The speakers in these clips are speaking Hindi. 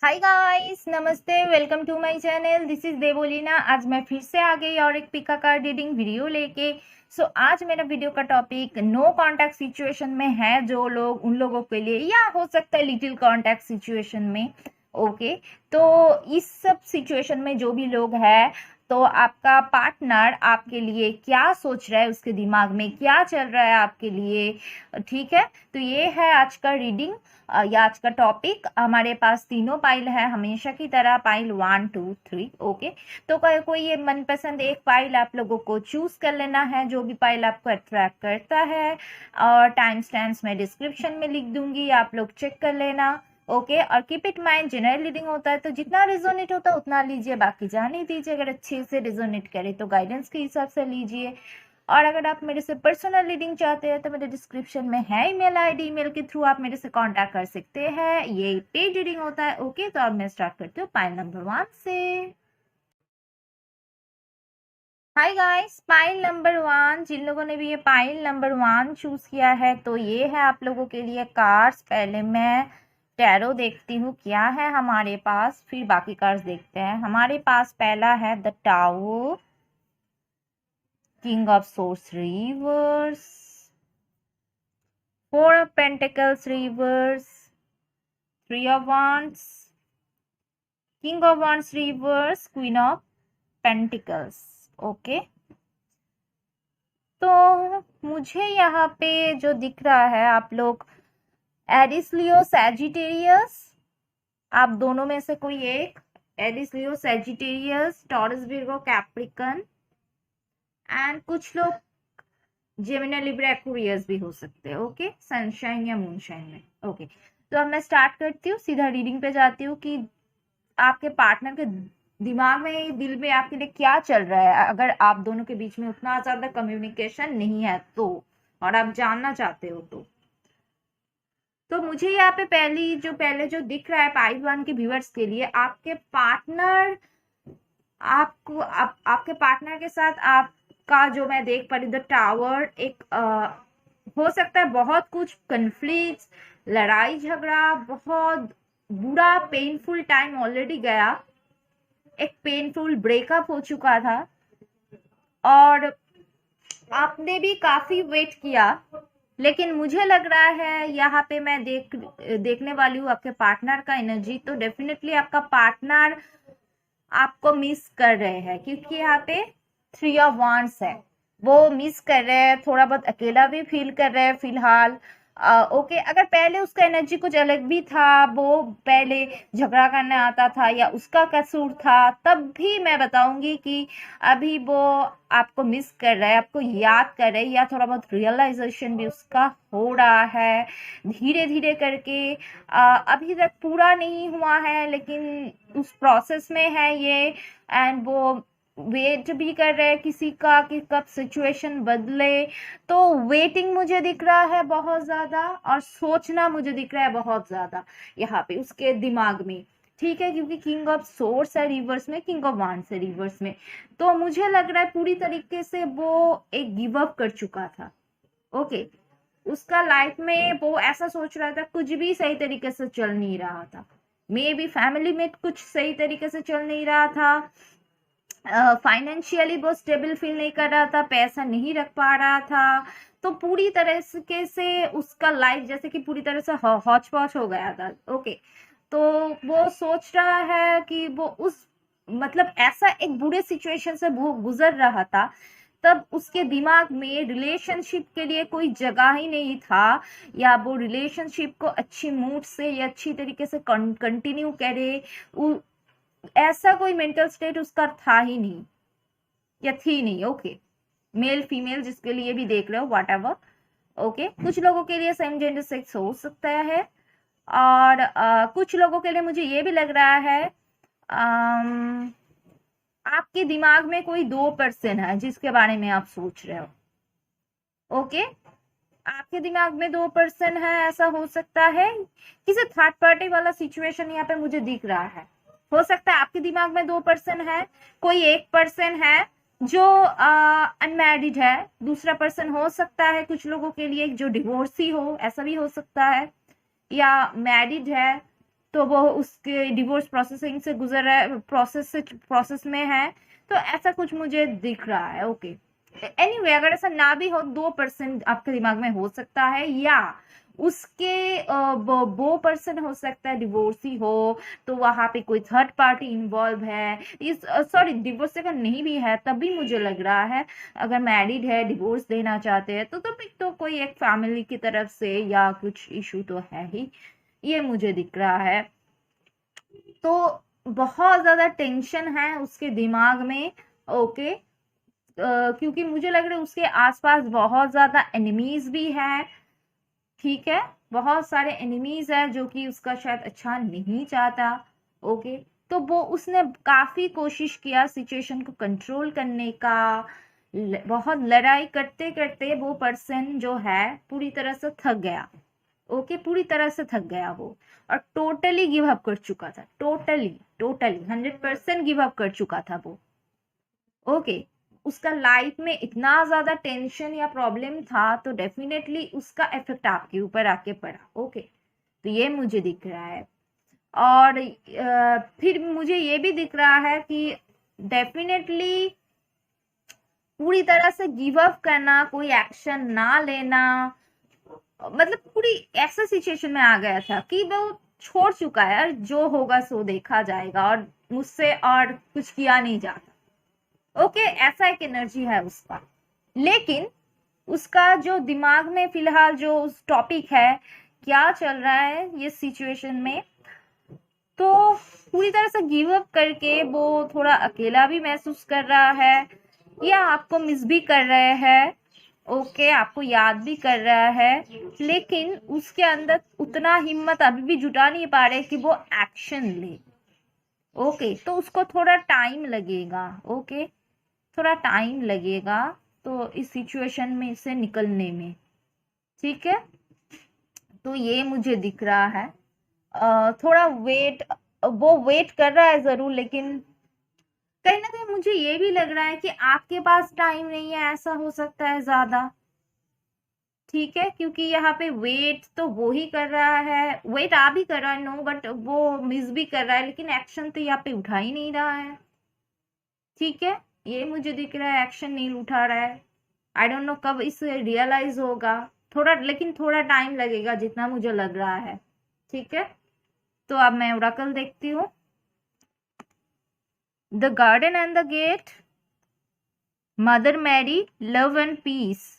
हाय गाइस, नमस्ते। Welcome to my channel. This is Devolina. आज मैं फिर से आ गई और एक पिका कार्ड रीडिंग वीडियो लेके। आज मेरा वीडियो का टॉपिक नो कांटेक्ट सिचुएशन में है, जो लोग उन लोगों के लिए, या हो सकता है लिटिल कांटेक्ट सिचुएशन में। ओके, तो इस सब सिचुएशन में जो भी लोग हैं, तो आपका पार्टनर आपके लिए क्या सोच रहा है, उसके दिमाग में क्या चल रहा है आपके लिए। ठीक है, तो ये है आज का रीडिंग या आज का टॉपिक। हमारे पास तीनों पाइल है, हमेशा की तरह पाइल 1 2 3। ओके, तो कोई ये मनपसंद एक पाइल आप लोगों को चूज कर लेना है, जो भी पाइल आपको अट्रैक्ट करता है। और टाइम स्टैम्प्स मैं डिस्क्रिप्शन में लिख दूंगी, आप लोग चेक कर लेना। ओके, और keep it mind, general reading होता है तो जितना रिजोनेट होता है उतना लीजिए, बाकी जाने दीजिए। अगर अच्छे से रिजोनेट करे तो गाइडेंस के हिसाब से लीजिए। और अगर आप मेरे से पर्सनल रीडिंग चाहते हैं तो मेरे डिस्क्रिप्शन में है ईमेल आईडी, ईमेल के थ्रू आप मेरे से कांटेक्ट कर सकते हैं। ये पेड रीडिंग होता है। ओके, तो अब मैं स्टार्ट करती हूँ पाइल नंबर 1 से। हाय गाइस, पाइल नंबर 1, जिन लोगों ने भी ये पाइल नंबर 1 चूज किया है, तो ये है आप लोगों के लिए कार्ड्स। पहले मैं टैरो देखती हूँ क्या है हमारे पास, फिर बाकी कार्ड्स देखते हैं। हमारे पास पहला है the tower, king of source reverse, Four of Pentacles reverse, Three of Wands, King of Wands reverse, Queen of Pentacles। Okay, तो मुझे यहाँ पे जो दिख रहा है, आप लोग एरिस लियो सैजिटेरियस, आप दोनों में से कोई एक, Aries Leo Sagittarius, taurus Virgo Capricorn, and कुछ लोग जेमिनी लिब्रा एक्वेरियस भी हो सकते हैं। ओके, सनशाइन या मूनशाइन में। ओके, तो अब मैं स्टार्ट करती हूँ, सीधा रीडिंग पे जाती हूँ कि आपके पार्टनर के दिमाग में, दिल में आपके लिए क्या चल रहा है, अगर आप दोनों के बीच में उतना ज्यादा कम्युनिकेशन नहीं है तो, और आप जानना चाहते हो तो मुझे यहाँ पे पहले जो दिख रहा है पाइल 1 के व्यूअर्स के लिए, आपके पार्टनर आपके पार्टनर के साथ आपका जो मैं देख पा रही, द टावर, एक हो सकता है बहुत कुछ कन्फ्लिक्ट, लड़ाई झगड़ा, बहुत बुरा पेनफुल टाइम ऑलरेडी गया, एक पेनफुल ब्रेकअप हो चुका था, और आपने भी काफी वेट किया। लेकिन मुझे लग रहा है यहाँ पे मैं देखने वाली हूँ आपके पार्टनर का एनर्जी, तो डेफिनेटली आपका पार्टनर आपको मिस कर रहे हैं, क्योंकि यहाँ पे 3 ऑफ वांड्स है, वो मिस कर रहे हैं, थोड़ा बहुत अकेला भी फील कर रहे हैं फिलहाल। ओके, अगर पहले उसका एनर्जी कुछ अलग भी था, वो पहले झगड़ा करने आता था या उसका कसूर था, तब भी मैं बताऊंगी कि अभी वो आपको मिस कर रहा है, आपको याद कर रहे हैं, या थोड़ा बहुत रियलाइजेशन भी उसका हो रहा है धीरे धीरे करके। अभी तक पूरा नहीं हुआ है, लेकिन उस प्रोसेस में है ये, एंड वो वेट भी कर रहे हैं किसी का कि कब सिचुएशन बदले। तो वेटिंग मुझे दिख रहा है बहुत ज्यादा, और सोचना मुझे दिख रहा है बहुत ज्यादा यहाँ पे उसके दिमाग में। ठीक है, क्योंकि किंग ऑफ सोर्स है रिवर्स में, किंग ऑफ वांड्स है रिवर्स में, तो मुझे लग रहा है पूरी तरीके से वो एक गिव अप कर चुका था। ओके, उसका लाइफ में वो ऐसा सोच रहा था, कुछ भी सही तरीके से चल नहीं रहा था, मे बी फैमिली में कुछ सही तरीके से चल नहीं रहा था, फाइनेंशियली वो स्टेबल फील नहीं कर रहा था, पैसा नहीं रख पा रहा था, तो पूरी तरह से उसका लाइफ जैसे कि पूरी तरह से हौच पौच हो गया था। ओके, तो वो सोच रहा है कि वो उस, मतलब ऐसा एक बुरे सिचुएशन से वो गुजर रहा था, तब उसके दिमाग में रिलेशनशिप के लिए कोई जगह ही नहीं था, या वो रिलेशनशिप को अच्छी मूड से या अच्छी तरीके से कंटिन्यू करे, ऐसा कोई मेंटल स्टेट उसका था ही नहीं या थी नहीं। ओके, मेल फीमेल जिसके लिए भी देख रहे हो, वट एवर। ओके, कुछ लोगों के लिए सेम जेंडर सेक्स हो सकता है, और कुछ लोगों के लिए मुझे ये भी लग रहा है आपके दिमाग में कोई 2% है जिसके बारे में आप सोच रहे हो। ओके, आपके दिमाग में 2% है, ऐसा हो सकता है। किसी थर्ड पार्टी वाला सिचुएशन यहाँ पे मुझे दिख रहा है। हो सकता है आपके दिमाग में 2% है, कोई 1% है जो अनमैरिड है, दूसरा पर्सन हो सकता है कुछ लोगों के लिए जो डिवोर्सी हो, ऐसा भी हो सकता है, या मैरिड है। तो वो उसके डिवोर्स प्रोसेसिंग से गुजर रहा है, प्रोसेस में है, तो ऐसा कुछ मुझे दिख रहा है। ओके, एनीवे अगर ऐसा ना भी हो, 2% आपके दिमाग में हो सकता है, या उसके वो पर्सन हो सकता है डिवोर्सी हो, तो वहां पे कोई थर्ड पार्टी इन्वॉल्व है। इस सॉरी, डिवोर्स अगर नहीं भी है तब भी मुझे लग रहा है, अगर मैरिड है डिवोर्स देना चाहते हैं तो भी तो कोई एक फैमिली की तरफ से या कुछ इशू तो है ही, ये मुझे दिख रहा है। तो बहुत ज्यादा टेंशन है उसके दिमाग में। ओके, क्योंकि मुझे लग रहा है उसके आसपास बहुत ज्यादा एनिमीज भी है। ठीक है, बहुत सारे एनिमीज है जो कि उसका शायद अच्छा नहीं चाहता। ओके, तो वो उसने काफी कोशिश किया सिचुएशन को कंट्रोल करने का। बहुत लड़ाई करते करते वो पर्सन जो है पूरी तरह से थक गया। ओके, पूरी तरह से थक गया वो, और टोटली गिव अप कर चुका था। टोटली टोटली 100% गिव अप कर चुका था वो। ओके, उसका लाइफ में इतना ज्यादा टेंशन या प्रॉब्लम था, तो डेफिनेटली उसका इफेक्ट आपके ऊपर आके पड़ा। ओके, तो ये मुझे दिख रहा है। और फिर मुझे ये भी दिख रहा है कि डेफिनेटली पूरी तरह से गिव अप करना, कोई एक्शन ना लेना, मतलब पूरी ऐसा सिचुएशन में आ गया था कि वो छोड़ चुका है, जो होगा सो देखा जाएगा, और मुझसे और कुछ किया नहीं जाता। ओके, ऐसा एक एनर्जी है उसका। लेकिन उसका जो दिमाग में फिलहाल जो उस टॉपिक है, क्या चल रहा है ये सिचुएशन में, तो पूरी तरह से गिव अप करके वो थोड़ा अकेला भी महसूस कर रहा है, या आपको मिस भी कर रहे हैं। ओके, आपको याद भी कर रहा है, लेकिन उसके अंदर उतना हिम्मत अभी भी जुटा नहीं पा रहे कि वो एक्शन ले। ओके, तो उसको थोड़ा टाइम लगेगा। ओके, थोड़ा टाइम लगेगा तो इस सिचुएशन में से निकलने में। ठीक है, तो ये मुझे दिख रहा है। थोड़ा वो वेट कर रहा है जरूर, लेकिन कहीं ना कहीं मुझे ये भी लग रहा है कि आपके पास टाइम नहीं है, ऐसा हो सकता है ज्यादा। ठीक है, क्योंकि यहाँ पे वेट तो वो ही कर रहा है, वेट आप भी कर रहा है, नो, बट वो मिस भी कर रहा है, लेकिन एक्शन तो यहाँ पे उठा ही नहीं रहा है। ठीक है, ये मुझे दिख रहा है, एक्शन नहीं उठा रहा है। आई डोंट नो कब इसे रियलाइज होगा, थोड़ा, लेकिन थोड़ा टाइम लगेगा जितना मुझे लग रहा है। ठीक है, तो अब मैं ओरेकल देखती हूँ। The garden and the gate, mother Mary, love and peace,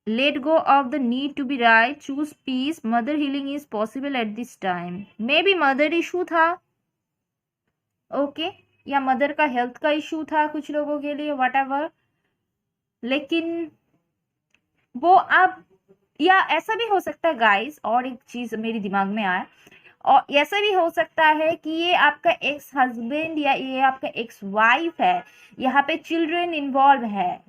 let go of the need to be right, choose peace, mother healing is possible at this time। maybe mother issue था। ओके, या मदर का हेल्थ का इशू था कुछ लोगों के लिए, whatever। लेकिन वो अब, या ऐसा भी हो सकता है गाइस, और एक चीज मेरे दिमाग में आया, और ऐसा भी हो सकता है कि ये आपका एक्स हस्बैंड या ये आपका एक्स वाइफ है, यहाँ पे चिल्ड्रन इन्वॉल्व है।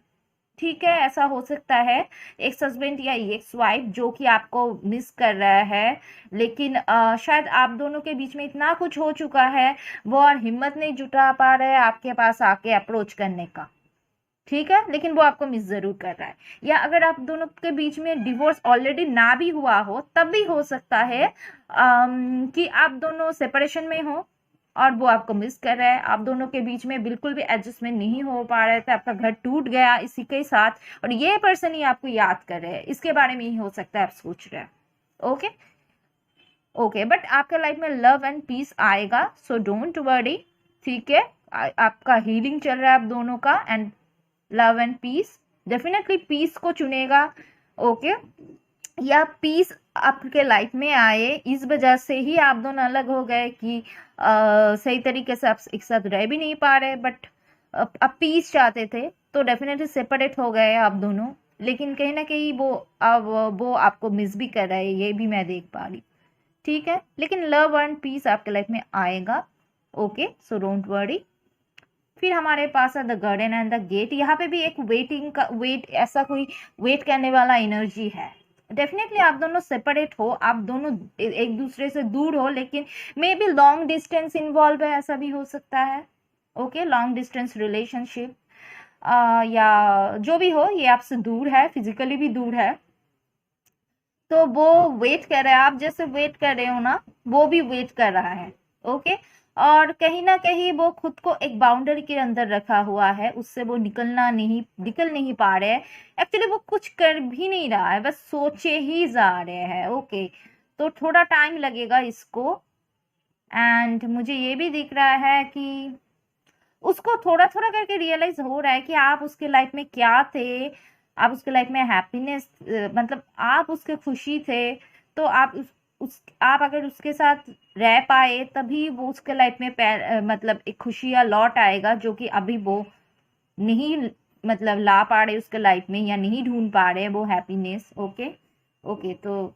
ठीक है, ऐसा हो सकता है एक्स हस्बैंड या एक्स वाइफ जो कि आपको मिस कर रहा है, लेकिन शायद आप दोनों के बीच में इतना कुछ हो चुका है, वो और हिम्मत नहीं जुटा पा रहे हैं आपके पास आके अप्रोच करने का। ठीक है, लेकिन वो आपको मिस जरूर कर रहा है। या अगर आप दोनों के बीच में डिवोर्स ऑलरेडी ना भी हुआ हो, तब भी हो सकता है कि आप दोनों सेपरेशन में हो और वो आपको मिस कर रहा है, आप दोनों के बीच में बिल्कुल भी एडजस्टमेंट नहीं हो पा रहे थे, आपका घर टूट गया इसी के साथ, और ये पर्सन ही आपको याद कर रहे हैं, इसके बारे में ही हो सकता है आप सोच रहे हैं। ओके ओके, बट आपके लाइफ में लव एंड पीस आएगा, सो डोंट वरी। ठीक है, आपका हीलिंग चल रहा है आप दोनों का, and love and peace, definitely peace को चुनेगा। ओके, या पीस आपके लाइफ में आए, इस वजह से ही आप दोनों अलग हो गए कि सही तरीके से आप एक साथ रह भी नहीं पा रहे, बट आप पीस चाहते थे, तो डेफिनेटली सेपरेट हो गए आप दोनों। लेकिन कहीं ना कहीं वो आपको मिस भी कर रहा है, ये भी मैं देख पा रही। ठीक है, लेकिन लव एंड पीस आपके लाइफ में आएगा। Okay, so don't worry. फिर हमारे पास है the garden and the gate. यहाँ पे भी एक वेटिंग का ऐसा कोई वेट करने वाला एनर्जी है। डेफिनेटली आप दोनों सेपरेट हो, आप दोनों एक दूसरे से दूर हो, लेकिन may be long distance involve है, ऐसा भी हो सकता है। ओके, लॉन्ग डिस्टेंस रिलेशनशिप, या जो भी हो, ये आपसे दूर है, फिजिकली भी दूर है। तो वो वेट कर रहा है, आप जैसे वेट कर रहे हो ना, वो भी वेट कर रहा है। ओके। और कहीं ना कहीं वो खुद को एक बाउंड्री के अंदर रखा हुआ है, उससे वो निकल नहीं पा रहे हैं। एक्चुअली वो कुछ कर भी नहीं रहा है, बस सोचे ही जा रहे हैं। ओके। तो थोड़ा टाइम लगेगा इसको। एंड मुझे ये भी दिख रहा है कि उसको थोड़ा थोड़ा करके रियलाइज हो रहा है कि आप उसके लाइफ में क्या थे। आप उसके लाइफ में हैप्पीनेस, मतलब आप उसके खुशी थे। तो आप आप अगर उसके साथ रह पाए तभी वो उसके लाइफ में मतलब एक खुशी या लौट आएगा, जो कि अभी वो नहीं, मतलब ला पा रहे उसके लाइफ में, या नहीं ढूंढ पा रहे वो हैप्पीनेस। ओके। ओके। तो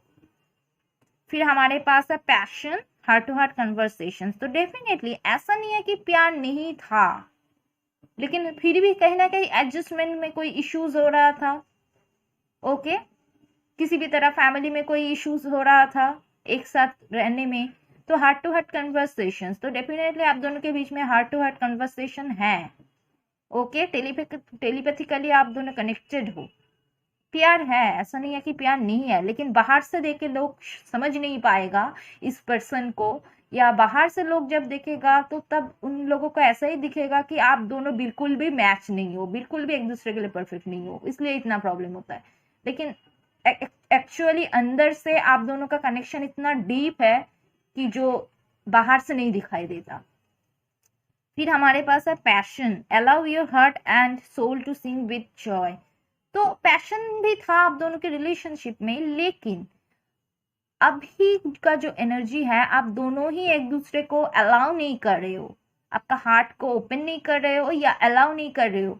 फिर हमारे पास है passion, heart to heart conversation. तो डेफिनेटली ऐसा नहीं है कि प्यार नहीं था, लेकिन फिर भी कहीं ना कहीं एडजस्टमेंट में कोई इश्यूज हो रहा था। ओके। किसी भी तरह फैमिली में कोई इश्यूज हो रहा था एक साथ रहने में। तो हार्ट टू हार्ट कन्वर्सेशन, तो डेफिनेटली आप दोनों के बीच में हार्ट टू हार्ट कन्वर्सेशन है। ओके। टेलीपैथिकली आप दोनों कनेक्टेड हो। प्यार है, ऐसा नहीं है कि प्यार नहीं है, लेकिन बाहर से देखे लोग समझ नहीं पाएगा इस पर्सन को, या बाहर से लोग जब देखेगा तो तब उन लोगों को ऐसा ही दिखेगा कि आप दोनों बिल्कुल भी मैच नहीं हो, बिल्कुल भी एक दूसरे के लिए परफेक्ट नहीं हो, इसलिए इतना प्रॉब्लम होता है। लेकिन एक्चुअली अंदर से आप दोनों का कनेक्शन इतना डीप है कि जो बाहर से नहीं दिखाई देता। फिर हमारे पास है passion, allow your heart and soul to sing with joy. तो पैशन भी था आप दोनों के रिलेशनशिप में, लेकिन अभी का जो एनर्जी है, आप दोनों ही एक दूसरे को अलाउ नहीं कर रहे हो, आपका हार्ट को ओपन नहीं कर रहे हो या अलाउ नहीं कर रहे हो।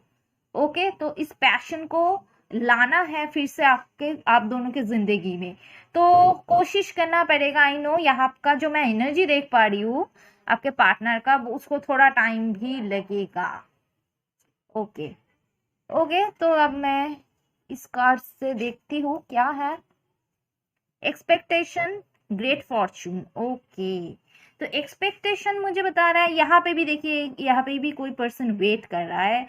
ओके। तो इस पैशन को लाना है फिर से आप दोनों के जिंदगी में, तो कोशिश करना पड़ेगा। आई नो यहाँ का जो मैं एनर्जी देख पा रही हूँ आपके पार्टनर का, उसको थोड़ा टाइम भी लगेगा। ओके। ओके। तो अब मैं इस कार्ड से देखती हूँ क्या है। Expectation, great Fortune. ओके। तो एक्सपेक्टेशन मुझे बता रहा है, यहाँ पे भी देखिए, यहाँ पे भी कोई पर्सन वेट कर रहा है।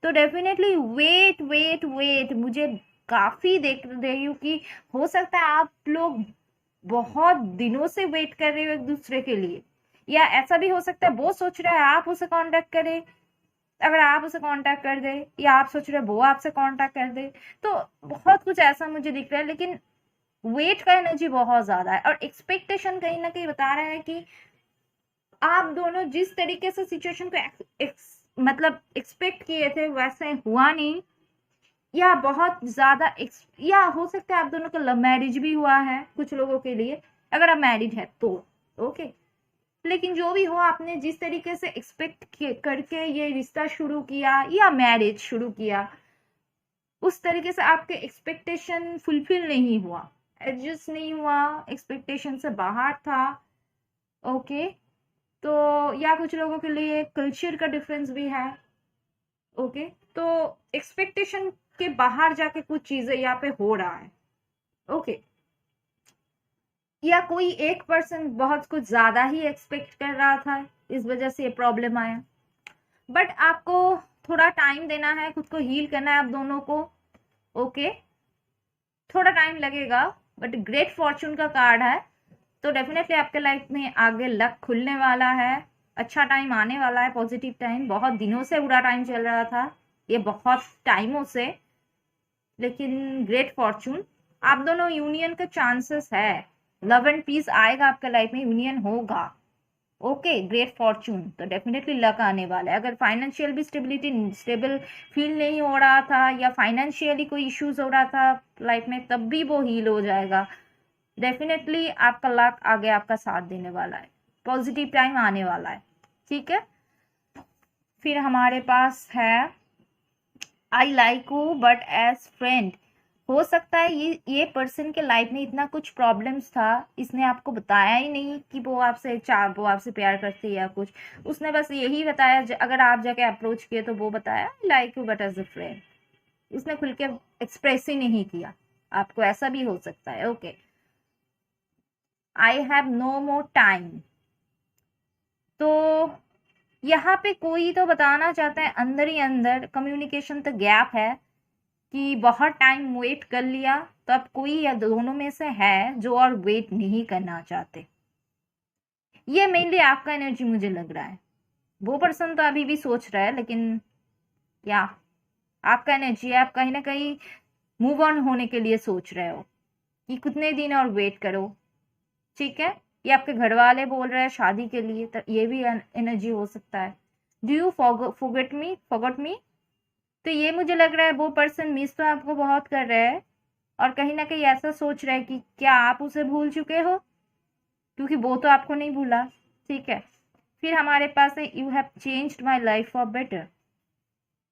तो डेफिनेटली वेट वेट वेट, मुझे काफी देख रही हूँ कि हो सकता है आप लोग बहुत दिनों से वेट कर रहे हो एक दूसरे के लिए, या ऐसा भी हो सकता है वो सोच रहा है आप उसे कांटेक्ट करें, अगर आप उसे कांटेक्ट कर दे, या आप सोच रहे हो वो आपसे कांटेक्ट कर दे। तो बहुत कुछ ऐसा मुझे दिख रहा है, लेकिन वेट का एनर्जी बहुत ज्यादा है। और एक्सपेक्टेशन कहीं ना कहीं बता रहा है कि आप दोनों जिस तरीके से सिचुएशन को मतलब एक्सपेक्ट किए थे वैसे हुआ नहीं, या बहुत ज्यादा या हो सकता है आप दोनों का लव मैरिज भी हुआ है कुछ लोगों के लिए, अगर आप मैरिड है तो। ओके। लेकिन जो भी हो, आपने जिस तरीके से एक्सपेक्ट करके ये रिश्ता शुरू किया या मैरिज शुरू किया, उस तरीके से आपके एक्सपेक्टेशन फुलफिल नहीं हुआ, एडजस्ट नहीं हुआ, एक्सपेक्टेशन से बाहर था। ओके। तो या कुछ लोगों के लिए कल्चर का डिफरेंस भी है। ओके। तो एक्सपेक्टेशन के बाहर जाके कुछ चीजें यहाँ पे हो रहा है। ओके। या कोई एक पर्सन बहुत कुछ ज्यादा ही एक्सपेक्ट कर रहा था, इस वजह से ये प्रॉब्लम आया। बट आपको थोड़ा टाइम देना है, खुद को हील करना है आप दोनों को। ओके। थोड़ा टाइम लगेगा, बट ग्रेट फॉर्चून का कार्ड है, तो डेफिनेटली आपके लाइफ में आगे लक खुलने वाला है, अच्छा टाइम आने वाला है, पॉजिटिव टाइम। बहुत दिनों से बुरा टाइम चल रहा था ये, बहुत टाइमों से, लेकिन ग्रेट फॉर्चून, आप दोनों यूनियन का चांसेस है, लव एंड पीस आएगा आपके लाइफ में, यूनियन होगा। ओके। ग्रेट फॉर्चून, तो डेफिनेटली लक आने वाला है। अगर फाइनेंशियल भी स्टेबल फील नहीं हो रहा था, या फाइनेंशियली कोई इश्यूज हो रहा था लाइफ में, तब भी वो हील हो जाएगा। डेफिनेटली आपका लक आगे आपका साथ देने वाला है, पॉजिटिव टाइम आने वाला है। ठीक है। फिर हमारे पास है I like you but as friend. हो सकता है ये पर्सन के लाइफ में इतना कुछ प्रॉब्लम्स था, इसने आपको बताया ही नहीं कि वो आपसे प्यार करती है या कुछ, उसने बस यही बताया, अगर आप जाके अप्रोच किए तो वो बताया I like you but as a friend, उसने खुल के एक्सप्रेस ही नहीं किया आपको, ऐसा भी हो सकता है। Okay. I have no more time. तो यहाँ पे कोई तो बताना चाहता है अंदर ही अंदर, कम्युनिकेशन तो गैप है, कि बहुत टाइम वेट कर लिया, तो अब कोई या दोनों में से है जो और वेट नहीं करना चाहते। ये मेनली आपका एनर्जी मुझे लग रहा है। वो पर्सन तो अभी भी सोच रहा है, लेकिन क्या आपका एनर्जी है, आप कहीं ना कहीं मूव ऑन होने के लिए सोच रहे हो कि कितने दिन और वेट करो। ठीक है, ये आपके घर वाले बोल रहे हैं शादी के लिए, तो ये भी एनर्जी हो सकता है। Do you forget me. तो ये मुझे लग रहा है वो पर्सन मिस तो आपको बहुत कर रहा है, और कहीं ना कहीं ऐसा सोच रहा है कि क्या आप उसे भूल चुके हो, क्योंकि वो तो आपको नहीं भूला। ठीक है, फिर हमारे पास है you have changed my life for better.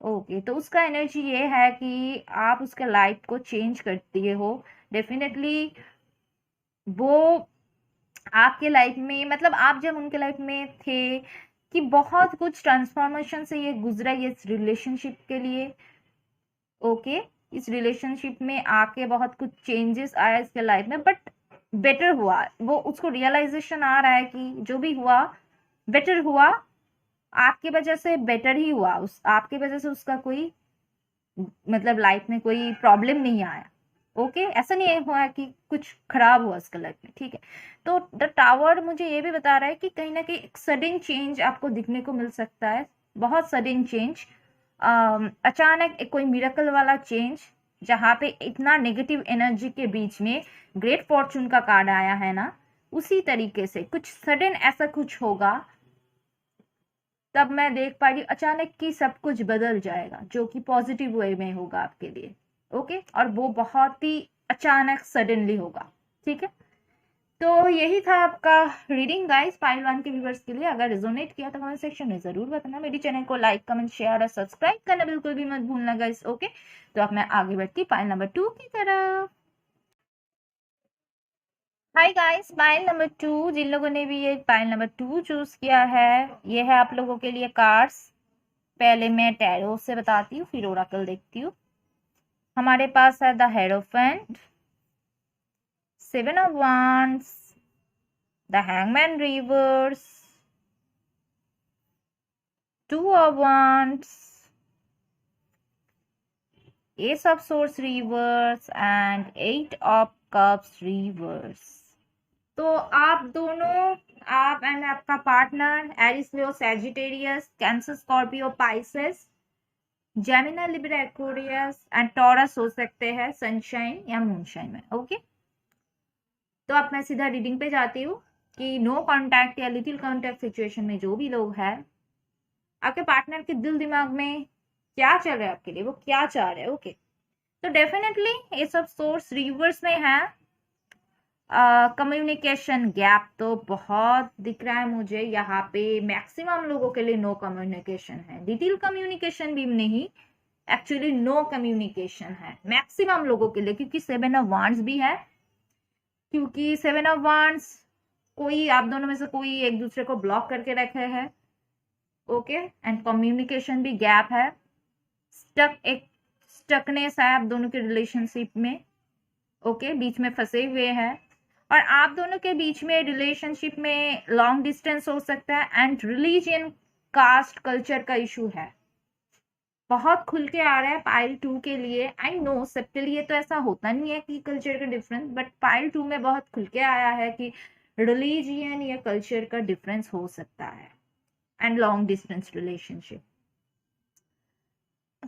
Okay, तो उसका एनर्जी ये है कि आप उसके लाइफ को चेंज कर दिए हो। डेफिनेटली वो आपके लाइफ में, मतलब आप जब उनके लाइफ में थे कि बहुत कुछ ट्रांसफॉर्मेशन से ये गुजरा ये इस रिलेशनशिप के लिए। ओके, इस रिलेशनशिप में आके बहुत कुछ चेंजेस आया इसके लाइफ में, बट बेटर हुआ। वो उसको रियलाइजेशन आ रहा है कि जो भी हुआ बेटर हुआ, आपकी वजह से बेटर ही हुआ। उस आपकी वजह से उसका कोई मतलब लाइफ में कोई प्रॉब्लम नहीं आया। ओके, ऐसा नहीं हुआ कि कुछ खराब हुआ उसका लाइफ में। ठीक है, तो द टावर मुझे ये भी बता रहा है कि कहीं ना कहीं एक सडन चेंज आपको दिखने को मिल सकता है, बहुत सडन चेंज, अचानक एक कोई मिरेकल वाला चेंज, जहाँ पे इतना नेगेटिव एनर्जी के बीच में ग्रेट फॉर्चून का कार्ड आया है ना, उसी तरीके से कुछ सडन ऐसा कुछ होगा। तब मैं देख पा रही अचानक कि सब कुछ बदल जाएगा, जो कि पॉजिटिव वे में होगा आपके लिए। ओके, और वो बहुत ही अचानक सडनली होगा। ठीक है, तो यही था आपका रीडिंग गाइस पाइल 1 के व्यूअर्स के लिए। अगर रिजोनेट किया तो कमेंट सेक्शन में जरूर बताना। मेरी चैनल को लाइक कमेंट शेयर और सब्सक्राइब करना बिल्कुल भी मत भूलना गाइस। ओके, तो अब मैं आगे बढ़ती पाइल नंबर 2 की तरफ। हाय गाइस, पाइल नंबर 2, जिन लोगों ने भी ये पाइल नंबर 2 चूज किया है, ये है आप लोगों के लिए कार्ड्स। पहले मैं टैरो से बताती हूँ, फिर ओरेकल देखती हूँ। हमारे पास है the hierophant, 7 of wands, the hangman reverse, 2 of wands, ace of swords reverse and 8 of cups reverse। तो आप दोनों, आप एंड आपका partner Aries Leo Sagittarius cancer Scorpio Pisces Gemini Libra Aquarius and taurus हो सकते हैं सनशाइन या मूनशाइन में। ओके, तो अब मैं सीधा रीडिंग पे जाती हूँ कि नो कांटेक्ट या लिटिल कांटेक्ट सिचुएशन में जो भी लोग हैं, आपके पार्टनर के दिल दिमाग में क्या चल रहा है आपके लिए, वो क्या चाह रहे हैं। ओके, तो डेफिनेटली ये सब सोर्स रिवर्स में है। कम्युनिकेशन गैप तो बहुत दिख रहा है मुझे यहाँ पे। मैक्सिमम लोगों के लिए नो कम्युनिकेशन है, डिटेल कम्युनिकेशन भी नहीं, एक्चुअली नो कम्युनिकेशन है मैक्सिमम लोगों के लिए, क्योंकि 7 ऑफ वांड्स भी है। क्योंकि 7 ऑफ वांड्स, कोई आप दोनों में से कोई एक दूसरे को ब्लॉक करके रखे है। ओके, एंड कम्युनिकेशन भी गैप है, एक स्टकनेस है आप दोनों के रिलेशनशिप में। ओके, बीच में फंसे हुए हैं, और आप दोनों के बीच में रिलेशनशिप में लॉन्ग डिस्टेंस हो सकता है, एंड रिलीजन कास्ट कल्चर का इशू है। बहुत खुल के आ रहा है पाइल 2 के लिए। आई नो सबके लिए तो ऐसा होता नहीं है कि कल्चर का डिफरेंस, बट पाइल 2 में बहुत खुल के आया है कि रिलीजियन या कल्चर का डिफरेंस हो सकता है, एंड लॉन्ग डिस्टेंस रिलेशनशिप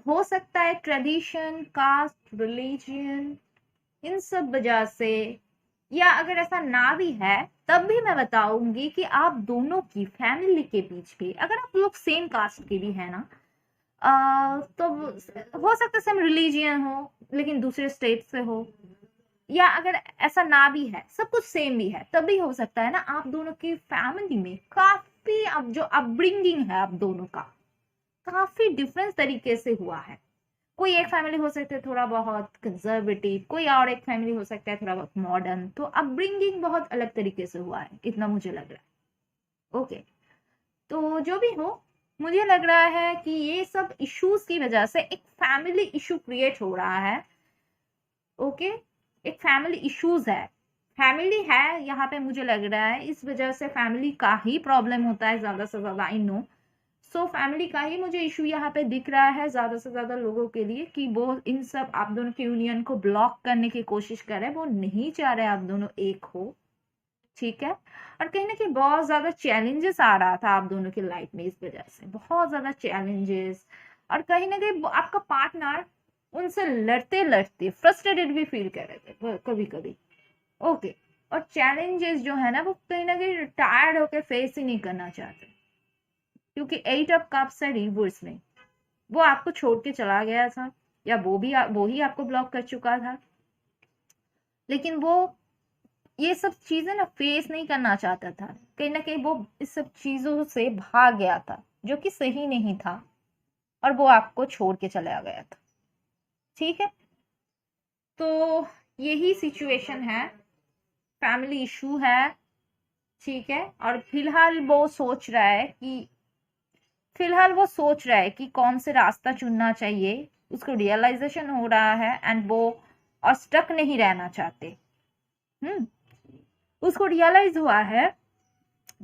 हो सकता है, ट्रेडिशन कास्ट रिलीजियन इन सब वजह से। या अगर ऐसा ना भी है तब भी मैं बताऊंगी कि आप दोनों की फैमिली के बीच भी, अगर आप लोग सेम कास्ट के भी है ना, तो हो सकता है सेम रिलीजियन हो लेकिन दूसरे स्टेट से हो, या अगर ऐसा ना भी है सब कुछ सेम भी है, तब भी हो सकता है ना आप दोनों की फैमिली में काफी अब जो अपब्रिंगिंग है आप दोनों का काफी डिफरेंट तरीके से हुआ है। कोई एक फैमिली हो सकती है थोड़ा बहुत कंजर्वेटिव, कोई और एक फैमिली हो सकता है थोड़ा बहुत मॉडर्न, तो अपब्रिंगिंग बहुत अलग तरीके से हुआ है, इतना मुझे लग रहा है। ओके, तो जो भी हो, मुझे लग रहा है कि ये सब इश्यूज की वजह से एक फैमिली इशू क्रिएट हो रहा है। ओके, एक फैमिली इश्यूज है, फैमिली है यहाँ पे मुझे लग रहा है, इस वजह से फैमिली का ही प्रॉब्लम होता है ज्यादा से ज्यादा। आई नो सो फैमिली का ही मुझे इशू यहाँ पे दिख रहा है ज्यादा से ज्यादा लोगों के लिए, कि वो इन सब आप दोनों के यूनियन को ब्लॉक करने की कोशिश कर रहे हैं, वो नहीं चाह रहे आप दोनों एक हो, ठीक है। और कहीं ना कहीं बहुत ज्यादा चैलेंजेस आ रहा था आप दोनों की लाइफ में, इस वजह से बहुत ज्यादा चैलेंजेस। और कहीं ना कहीं आपका पार्टनर उनसे लड़ते लड़ते फ्रस्ट्रेटेड भी फील कर रहे थे कभी कभी, ओके। और चैलेंजेस जो है ना वो कहीं ना कहीं टायर्ड होकर फेस ही नहीं करना चाहते, क्योंकि 8 ऑफ कप्स है रिवर्स में, वो आपको छोड़ के चला गया था, या वो ही आपको ब्लॉक कर चुका था, लेकिन वो ये सब चीजें ना फेस नहीं करना चाहता था, कहीं ना कहीं वो इस सब चीजों से भाग गया था, जो कि सही नहीं था, और वो आपको छोड़ के चला गया था, ठीक है। तो यही सिचुएशन है, फैमिली इशू है, ठीक है। और फिलहाल वो सोच रहा है कि कौन से रास्ता चुनना चाहिए, उसको रियलाइजेशन हो रहा है, एंड वो और स्टक नहीं रहना चाहते। उसको रियलाइज हुआ है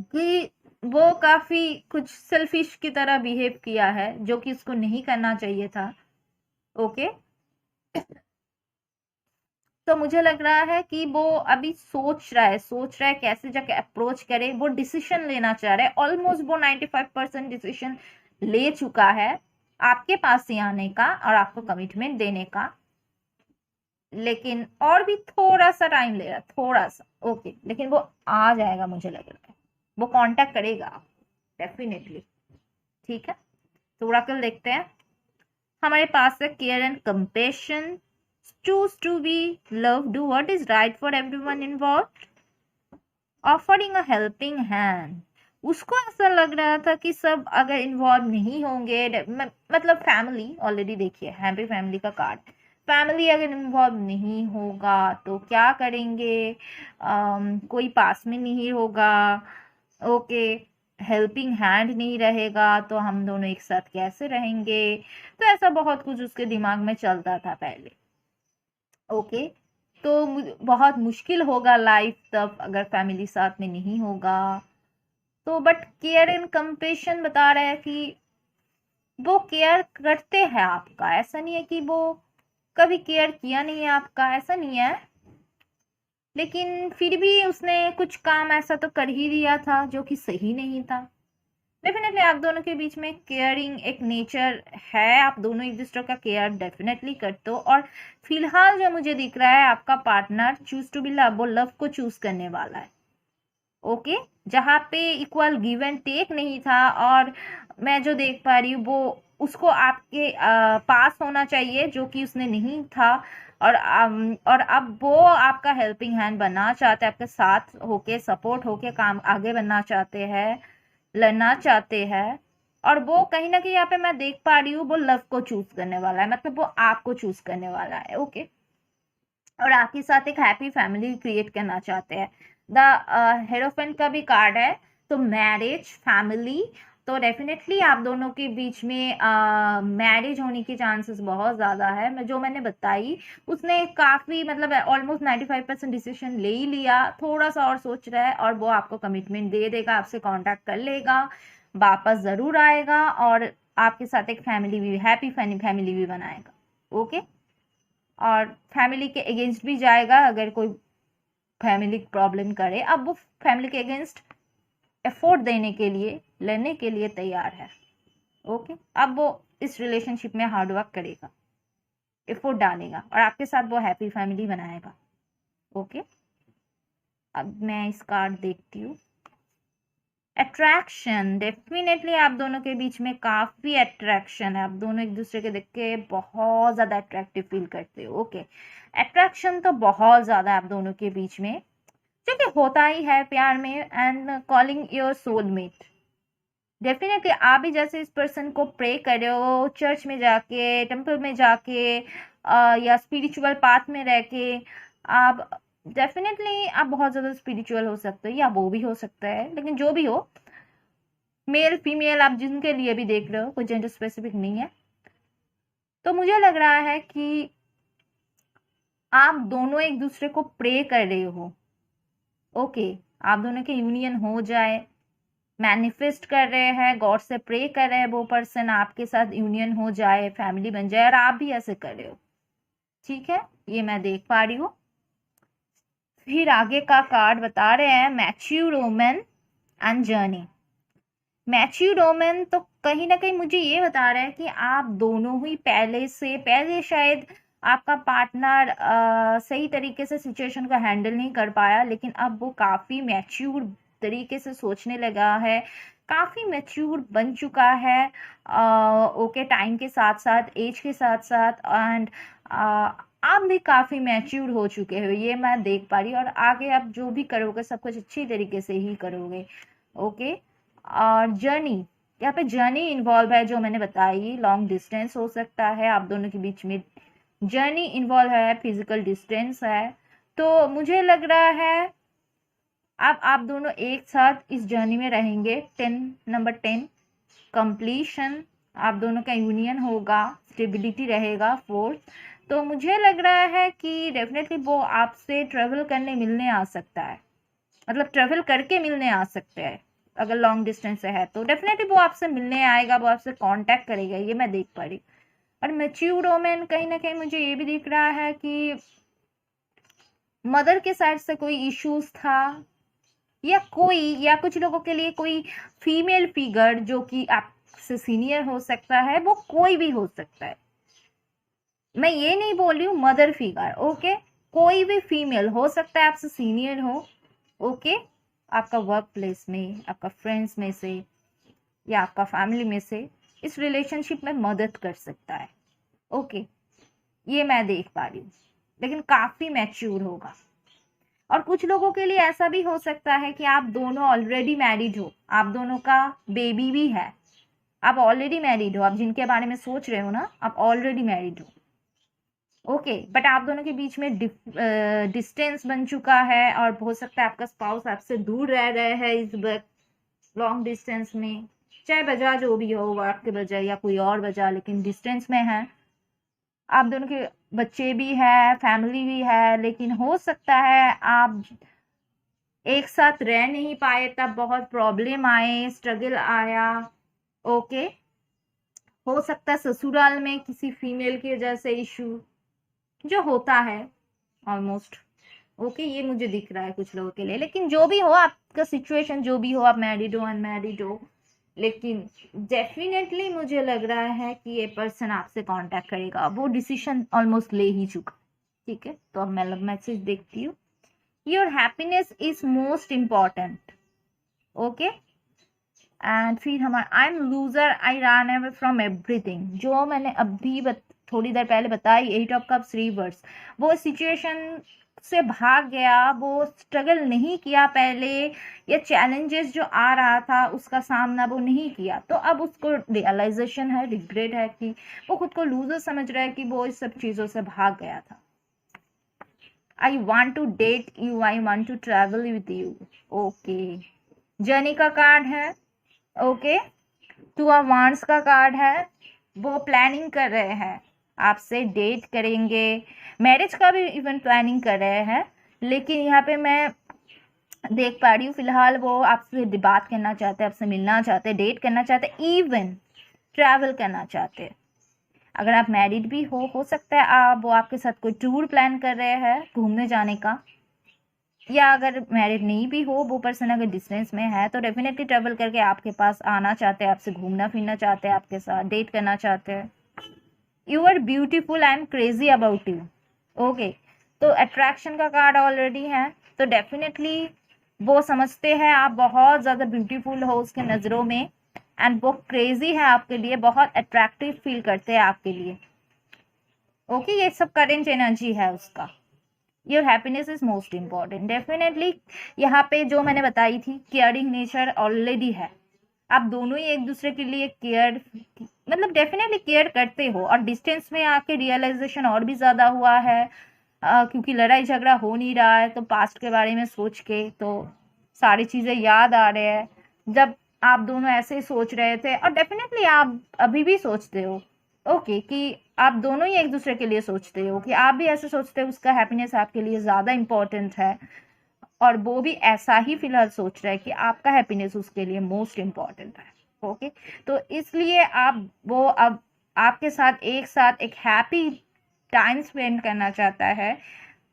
कि वो काफी कुछ सेल्फिश की तरह बिहेव किया है, जो कि उसको नहीं करना चाहिए था, ओके। तो मुझे लग रहा है कि वो अभी सोच रहा है कैसे जाके अप्रोच करे, वो डिसीजन लेना चाह रहा है, ऑलमोस्ट वो 95% डिसीजन ले चुका है आपके पास ही आने का और आपको कमिटमेंट देने का, लेकिन और भी थोड़ा सा टाइम ले रहा है, थोड़ा सा, ओके। लेकिन वो आ जाएगा, मुझे लग रहा है वो कांटेक्ट करेगा डेफिनेटली, ठीक है। तो ओरेकल देखते हैं, हमारे पास है care and compassion, choose to be loved, do what is right for everyone involved, offering a helping hand। उसको ऐसा लग रहा था कि सब अगर इन्वॉल्व नहीं होंगे, मतलब फैमिली, ऑलरेडी देखिए हैप्पी फैमिली का कार्ड, फैमिली अगर इन्वॉल्व नहीं होगा तो क्या करेंगे, कोई पास में नहीं होगा, ओके, हेल्पिंग हैंड नहीं रहेगा तो हम दोनों एक साथ कैसे रहेंगे, तो ऐसा बहुत कुछ उसके दिमाग में चलता था पहले, ओके। तो बहुत मुश्किल होगा लाइफ तब अगर फैमिली साथ में नहीं होगा। तो बट केयर एंड कंपेशन बता रहा है कि वो केयर करते हैं आपका, ऐसा नहीं है कि वो कभी केयर किया नहीं है आपका, ऐसा नहीं है, लेकिन फिर भी उसने कुछ काम ऐसा तो कर ही दिया था जो कि सही नहीं था। डेफिनेटली आप दोनों के बीच में केयरिंग एक नेचर है, आप दोनों एक दूसरे का केयर डेफिनेटली करते हो, और फिलहाल जो मुझे दिख रहा है आपका partner choose to be love, वो लव को चूज करने वाला है, ओके। जहाँ पे इक्वल गिव एंड टेक नहीं था, और मैं जो देख पा रही हूँ वो उसको आपके पास होना चाहिए, जो कि उसने नहीं था, और अब वो आपका हेल्पिंग हैंड बनना चाहते हैं, आपके साथ होके सपोर्ट होके काम आगे बढ़ना चाहते हैं, लड़ना चाहते हैं। और वो कहीं ना कहीं यहाँ पे मैं देख पा रही हूँ वो लव को चूज करने वाला है, मतलब वो आपको चूज करने वाला है, ओके। और आपके साथ एक हैप्पी फैमिली क्रिएट करना चाहते हैं। द हेरोफेंट का भी कार्ड है, तो मैरिज फैमिली, तो डेफिनेटली आप दोनों के बीच में मैरिज होने की चांसेस बहुत ज़्यादा है। मैं जो मैंने बताई उसने काफ़ी मतलब ऑलमोस्ट 95% डिसीजन ले ही लिया, थोड़ा सा और सोच रहा है, और वो आपको कमिटमेंट दे देगा, आपसे कांटेक्ट कर लेगा, वापस ज़रूर आएगा, और आपके साथ एक फैमिली भी, हैप्पी फैमिली भी बनाएगा, ओके। और फैमिली के अगेंस्ट भी जाएगा अगर कोई फैमिली प्रॉब्लम करे, अब वो फैमिली के अगेंस्ट एफोर्ट देने के लिए, लेने के लिए तैयार है, ओके। अब वो इस रिलेशनशिप में हार्ड वर्क करेगा, एफोर्ट डालेगा, और आपके साथ वो हैप्पी फैमिली बनाएगा, ओके। अब मैं इस कार्ड देखती हूँ, अट्रैक्शन, डेफिनेटली आप दोनों के बीच में काफी अट्रैक्शन है, आप दोनों एक दूसरे के देख के बहुत ज्यादा अट्रैक्टिव फील करते हो, ओके। अट्रैक्शन तो बहुत ज्यादा आप दोनों के बीच में, जो कि होता ही है प्यार में, and calling your soulmate, definitely आप भी जैसे इस पर्सन को प्रे कर रहे हो, चर्च में जाके, टेम्पल में जाके, या स्पिरिचुअल पाथ में रह के, आप डेफिनेटली आप बहुत ज़्यादा स्पिरिचुअल हो सकते हो, या वो भी हो सकता है, लेकिन जो भी हो, मेल फीमेल आप जिनके लिए भी देख रहे हो, कोई जेंडर स्पेसिफिक नहीं है। तो मुझे लग रहा है कि आप दोनों एक दूसरे को प्रे कर रहे हो, ओके, आप दोनों के यूनियन हो जाए, मैनिफेस्ट कर रहे हैं, गॉड से प्रे कर रहे हैं वो पर्सन आपके साथ यूनियन हो जाए, फैमिली बन जाए, और आप भी ऐसे कर रहे हो। ठीक है, ये मैं देख पा रही हूँ। फिर आगे का कार्ड बता रहे हैं mature woman and journey. Mature woman तो कहीं ना कहीं मुझे ये बता रहा है कि आप दोनों ही पहले शायद आपका पार्टनर सही तरीके से सिचुएशन को हैंडल नहीं कर पाया, लेकिन अब वो काफ़ी मैच्योर तरीके से सोचने लगा है, काफ़ी मैच्योर बन चुका है। ओके, टाइम के साथ साथ, एज के साथ साथ, एंड आप भी काफ़ी मैच्योर हो चुके हो, ये मैं देख पा रही हूँ। और आगे आप जो भी करोगे सब कुछ अच्छी तरीके से ही करोगे। ओके, और जर्नी, यहाँ पे जर्नी इन्वॉल्व है जो मैंने बताई। लॉन्ग डिस्टेंस हो सकता है आप दोनों के बीच में, जर्नी इन्वॉल्व है, फिजिकल डिस्टेंस है। तो मुझे लग रहा है अब आप दोनों एक साथ इस जर्नी में रहेंगे। नंबर 10 कंप्लीशन, आप दोनों का यूनियन होगा, स्टेबिलिटी रहेगा। 4, तो मुझे लग रहा है कि डेफिनेटली वो आपसे ट्रेवल करने मिलने आ सकता है, मतलब ट्रेवल करके मिलने आ सकते हैं। अगर लॉन्ग डिस्टेंस से है तो डेफिनेटली वो आपसे मिलने आएगा, वो आपसे कांटेक्ट करेगा, ये मैं देख पा रही। और मैच्योर वुमन कहीं ना कहीं मुझे ये भी दिख रहा है कि मदर के साइड से कोई इश्यूज था, या कुछ लोगों के लिए कोई फीमेल फिगर जो कि आपसे सीनियर हो सकता है, वो कोई भी हो सकता है। मैं ये नहीं बोल रही हूँ मदर फिगर, ओके, कोई भी फीमेल हो सकता है आपसे सीनियर हो। ओके, आपका वर्क प्लेस में, आपका फ्रेंड्स में से, या आपका फैमिली में से इस रिलेशनशिप में मदद कर सकता है। ओके, ये मैं देख पा रही हूँ, लेकिन काफ़ी मैच्योर होगा। और कुछ लोगों के लिए ऐसा भी हो सकता है कि आप दोनों ऑलरेडी मैरिड हो, आप दोनों का बेबी भी है, आप ऑलरेडी मैरिड हो, आप जिनके बारे में सोच रहे हो ना, आप ऑलरेडी मैरिड हो। ओके, बट आप दोनों के बीच में डिस्टेंस बन चुका है, और हो सकता है आपका स्पाउस आपसे दूर रह रहे हैं इस लॉन्ग डिस्टेंस में, चाहे वजह जो भी हो, वर्क की वजह या कोई और वजह, लेकिन डिस्टेंस में है। आप दोनों के बच्चे भी है, फैमिली भी है, लेकिन हो सकता है आप एक साथ रह नहीं पाए, तब बहुत प्रॉब्लम आए, स्ट्रगल आया। ओके, हो सकता है ससुराल में किसी फीमेल की वजह से इशू, जो होता है ऑलमोस्ट। ओके, ये मुझे दिख रहा है कुछ लोगों के लिए। लेकिन जो भी हो आपका सिचुएशन, जो भी हो, आप मैरिड हो अनमैरिड हो, लेकिन डेफिनेटली मुझे लग रहा है कि ये पर्सन आपसे कांटेक्ट करेगा, वो डिसीजन ऑलमोस्ट ले ही चुका। ठीक है, तो अब मैं मैसेज देखती हूँ। Your happiness is most important. Okay, and फिर हमारा I am loser, I run away from everything, जो मैंने अभी थोड़ी देर पहले बताई, 8 ऑफ कप्स रिवर्स, वो सिचुएशन से भाग गया, वो स्ट्रगल नहीं किया पहले, या चैलेंजेस जो आ रहा था उसका सामना वो नहीं किया, तो अब उसको रियलाइजेशन है, रिग्रेट है कि वो खुद को लूजर समझ रहा है कि वो इस सब चीज़ों से भाग गया था। I want to date you, I want to travel with you. Okay, journey का कार्ड है। ओके, 2 ऑफ वांड्स का कार्ड है, वो प्लानिंग कर रहे हैं, आपसे डेट करेंगे, मैरिज का भी इवन प्लानिंग कर रहे हैं। लेकिन यहाँ पे मैं देख पा रही हूँ फिलहाल वो आपसे बात करना चाहते हैं, आपसे मिलना चाहते हैं, डेट करना चाहते हैं, इवन ट्रैवल करना चाहते हैं। अगर आप मैरिड भी हो सकता है वो आपके साथ कोई टूर प्लान कर रहे हैं घूमने जाने का, या अगर मैरिड नहीं भी हो, वो पर्सन अगर डिस्टेंस में है तो डेफिनेटली ट्रेवल करके आपके पास आना चाहते हैं, आपसे घूमना फिरना चाहते हैं, आपके साथ डेट करना चाहते हैं। You are beautiful, I am crazy about you. Okay, तो अट्रैक्शन का कार्ड ऑलरेडी है, तो डेफिनेटली वो समझते हैं आप बहुत ज़्यादा ब्यूटीफुल हो उसके नज़रों में, एंड वो क्रेजी है आपके लिए, बहुत अट्रैक्टिव फील करते हैं आपके लिए। ओके, ये सब करेंट एनर्जी है उसका। Your happiness is most important, definitely यहाँ पे जो मैंने बताई थी केयरिंग नेचर ऑलरेडी है, आप दोनों ही एक दूसरे के लिए केयर, मतलब डेफिनेटली केयर करते हो। और डिस्टेंस में आके रियलाइजेशन और भी ज़्यादा हुआ है, क्योंकि लड़ाई झगड़ा हो नहीं रहा है, तो पास्ट के बारे में सोच के तो सारी चीज़ें याद आ रहे हैं जब आप दोनों ऐसे ही सोच रहे थे, और डेफिनेटली आप अभी भी सोचते हो। ओके, कि आप दोनों ही एक दूसरे के लिए सोचते हो, कि आप भी ऐसे सोचते हो, उसका हैप्पीनेस आपके लिए ज़्यादा इम्पोर्टेंट है। और वो भी ऐसा ही फिलहाल सोच रहा है कि आपका हैप्पीनेस उसके लिए मोस्ट इम्पॉर्टेंट है। ओके, तो इसलिए वो अब आपके साथ एक हैप्पी टाइम स्पेंड करना चाहता है,